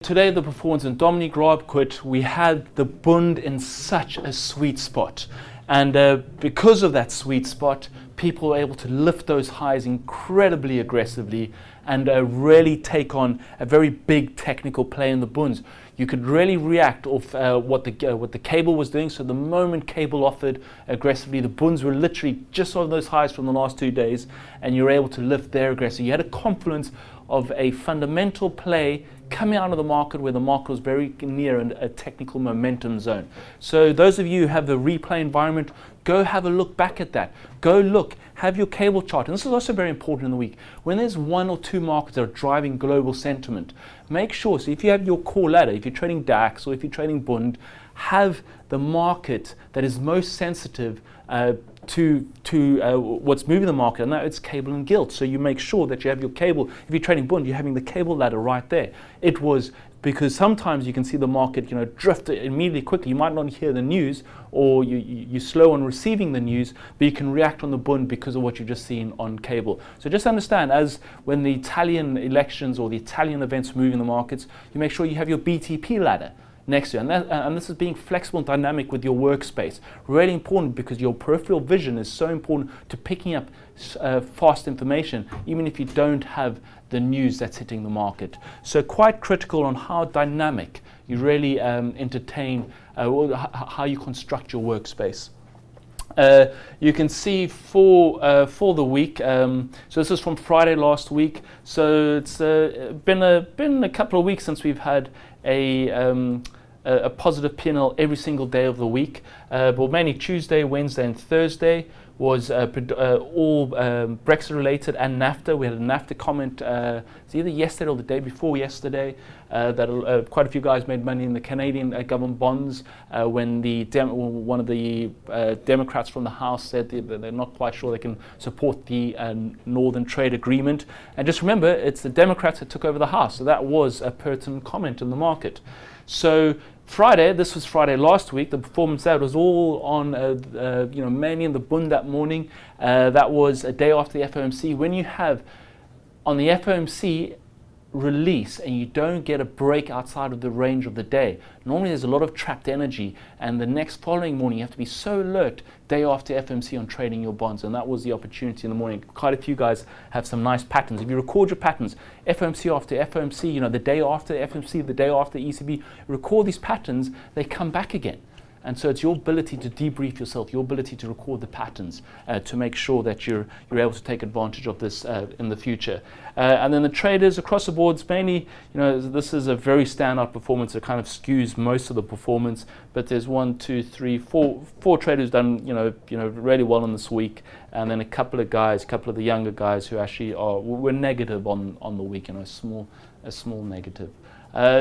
Today the performance in Dominique Raab quit, we had the Bund in such a sweet spot, and because of that sweet spot, people were able to lift those highs incredibly aggressively and really take on a very big technical play in the Bunds. You could really react off what the cable was doing. So the moment cable offered aggressively, the Bunds were literally just on those highs from the last 2 days, and you were able to lift there aggressively. You had a confluence of a fundamental play coming out of the market where the market was very near a technical momentum zone. So those of you who have the replay environment, go have a look back at that. Go look, have your cable chart. And this is also very important in the week. When there's one or two markets that are driving global sentiment, make sure, so if you have your core ladder, if you're trading DAX or if you're trading Bund, have the market that is most sensitive to what's moving the market, and that it's cable and gilt. So you make sure that you have your cable. If you're trading Bund, you're having the cable ladder right there. It was because sometimes you can see the market, drift immediately quickly. You might not hear the news, or you're slow on receiving the news, but you can react on the Bund because of what you've just seen on cable. So just understand, as when the Italian elections or the Italian events move in the markets, you make sure you have your BTP ladder next to you. And this is being flexible and dynamic with your workspace. Really important, because your peripheral vision is so important to picking up fast information, even if you don't have the news that's hitting the market. So quite critical on how dynamic you really entertain, how you construct your workspace. You can see for the week, so this is from Friday last week, so it's been a couple of weeks since we've had a positive P&L every single day of the week, but mainly Tuesday, Wednesday and Thursday was all Brexit related and NAFTA. We had a NAFTA comment, it's either yesterday or the day before yesterday, that quite a few guys made money in the Canadian government bonds when one of the Democrats from the House said they're not quite sure they can support the Northern Trade Agreement. And just remember, it's the Democrats that took over the House, so that was a pertinent comment in the market. So Friday, this was Friday last week, the performance there was all on, mainly in the Bund that morning. That was a day after the FOMC. When you have on the FOMC release and you don't get a break outside of the range of the day, normally there's a lot of trapped energy, and the next following morning you have to be so alert day after FOMC on trading your bonds, and that was the opportunity in the morning. Quite a few guys have some nice patterns. If you record your patterns, FOMC after FOMC, the day after FOMC, the day after ECB, record these patterns, they come back again. And so it's your ability to debrief yourself, your ability to record the patterns to make sure that you're able to take advantage of this in the future. And then the traders across the boards, mainly, this is a very standout performance. It kind of skews most of the performance, but there's four traders done, really well in this week, and then a couple of the younger guys who actually were negative on the week, a small negative.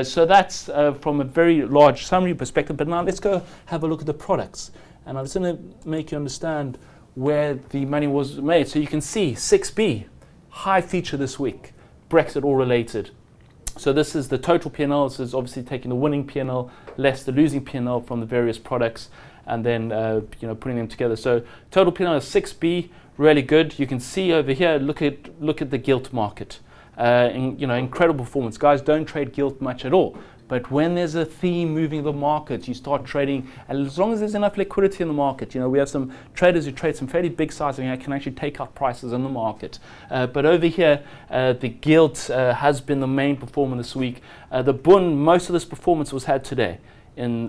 So that's from a very large summary perspective, but now let's go have a look at the products. And I'm just going to make you understand where the money was made. So you can see 6B, high feature this week, Brexit all related. So this is the total P&L. This is obviously taking the winning P&L less the losing P&L from the various products, and then putting them together. So total P&L is 6B, really good. You can see over here, look at the gilt market. Incredible performance. Guys don't trade gilt much at all, but when there's a theme moving the market, you start trading, and as long as there's enough liquidity in the market, we have some traders who trade some fairly big size and can actually take up prices in the market. But over here, the gilt has been the main performer this week. The Bund, most of this performance was had today in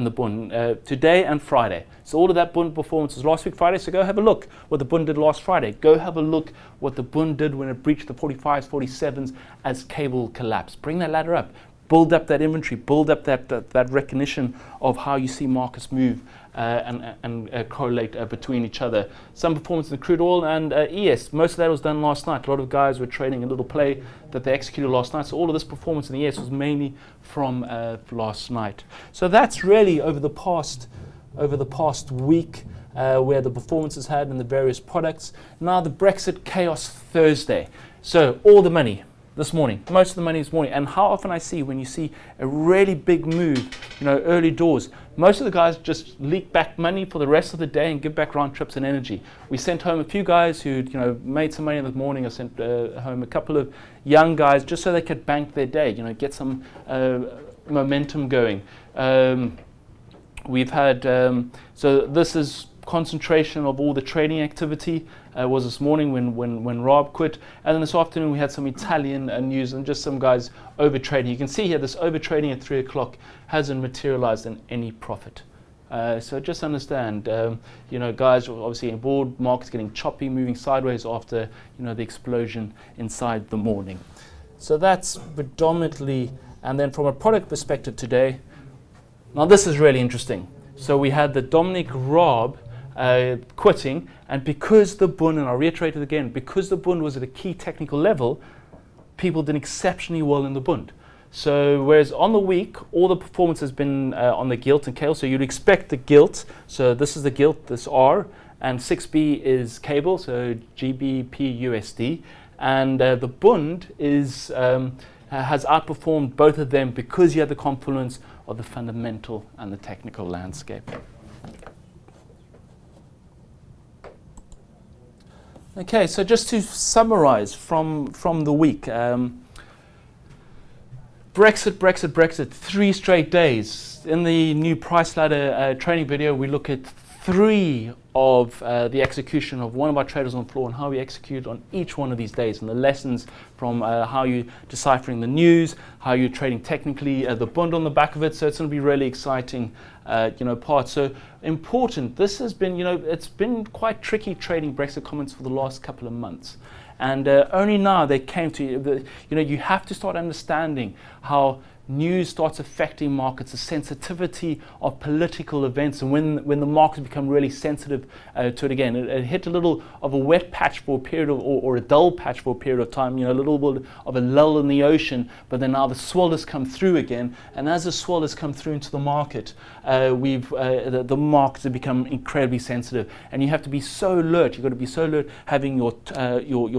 the Bund, today and Friday. So all of that Bund performance was last week Friday, so go have a look what the Bund did last Friday. Go have a look what the Bund did when it breached the 45s, 47s as cable collapsed. Bring that ladder up, build up that inventory, build up that recognition of how you see markets move and correlate between each other. Some performance in the crude oil and ES, most of that was done last night. A lot of guys were trading a little play that they executed last night, so all of this performance in the ES was mainly from last night. So that's really over the past week where the performance is had in the various products. Now the Brexit chaos Thursday. So all the money this morning. Most of the money this morning. And how often I see when you see a really big move, early doors, most of the guys just leak back money for the rest of the day and give back round trips and energy. We sent home a few guys who'd made some money in the morning. I sent home a couple of young guys just so they could bank their day, get some momentum going. We've had, so this is concentration of all the trading activity was this morning when Rob quit, and then this afternoon we had some Italian news and just some guys overtrading. You can see here this overtrading at 3 o'clock hasn't materialized in any profit. So just understand, guys are obviously in board, markets getting choppy, moving sideways after the explosion inside the morning. So that's predominantly, and then from a product perspective today, now this is really interesting. So we had the Dominic Raab quitting, and because the bund, and I'll reiterate it again, because the bund was at a key technical level, people did exceptionally well in the bund. So whereas on the week, all the performance has been on the gilt and kale, so you'd expect the gilt, so this is the gilt, this R, and 6B is cable, so GBP USD, and the bund is has outperformed both of them because you have the confluence of the fundamental and the technical landscape. Okay, so just to summarize from the week, Brexit, 3 straight days. In the new price ladder training video, we look at 3 of the execution of one of our traders on the floor and how we execute on each one of these days, and the lessons from how you're deciphering the news, how you're trading technically, the bund on the back of it. So it's going to be really exciting part. So important, this has been, it's been quite tricky trading Brexit comments for the last couple of months. And only now they came to, you have to start understanding how news starts affecting markets, the sensitivity of political events, and when the markets become really sensitive to it again. It hit a little of a wet patch for a period of, or a dull patch for a period of time, a little bit of a lull in the ocean, but then now the swell has come through again, and as the swell has come through into the market, the markets have become incredibly sensitive, and you have to be so alert. You've got to be so alert having your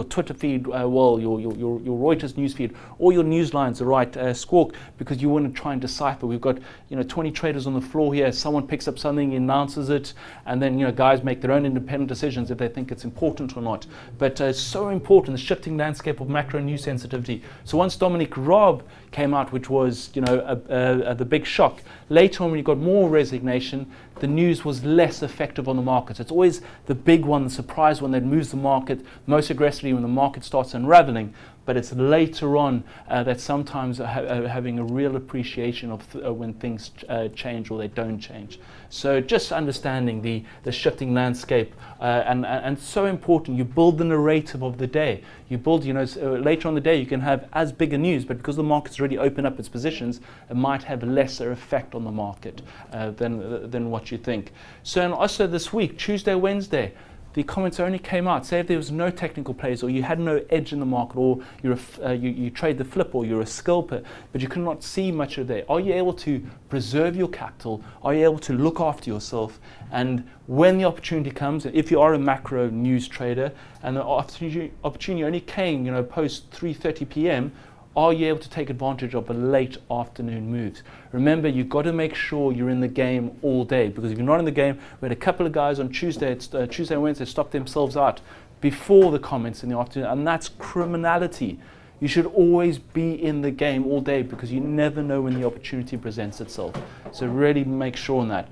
Twitter feed, your Reuters news feed, all your news lines the right squawk, because you want to try and decipher. We've got 20 traders on the floor here. Someone picks up something, announces it, and then guys make their own independent decisions if they think it's important or not. But it's so important, the shifting landscape of macro news sensitivity. So once Dominic Raab came out, which was the big shock, later on when you got more resignation, the news was less effective on the markets. It's always the big one, the surprise one that moves the market most aggressively when the market starts unraveling. But it's later on that sometimes having a real appreciation of when things change or they don't change. So just understanding the shifting landscape and so important. You build the narrative of the day. You build, later on the day you can have as big a news, but because the market's already opened up its positions, it might have lesser effect on the market than what you think. So and also this week, Tuesday, Wednesday, the comments only came out. Say if there was no technical plays, or you had no edge in the market, or you trade the flip, or you're a scalper, but you could not see much of that. Are you able to preserve your capital? Are you able to look after yourself? And when the opportunity comes, if you are a macro news trader, and the opportunity only came, post 3:30 p.m., are you able to take advantage of the late afternoon moves? Remember, you've got to make sure you're in the game all day, because if you're not in the game, we had a couple of guys on Tuesday and Wednesday stopped themselves out before the comments in the afternoon, and that's criminality. You should always be in the game all day, because you never know when the opportunity presents itself. So really make sure on that.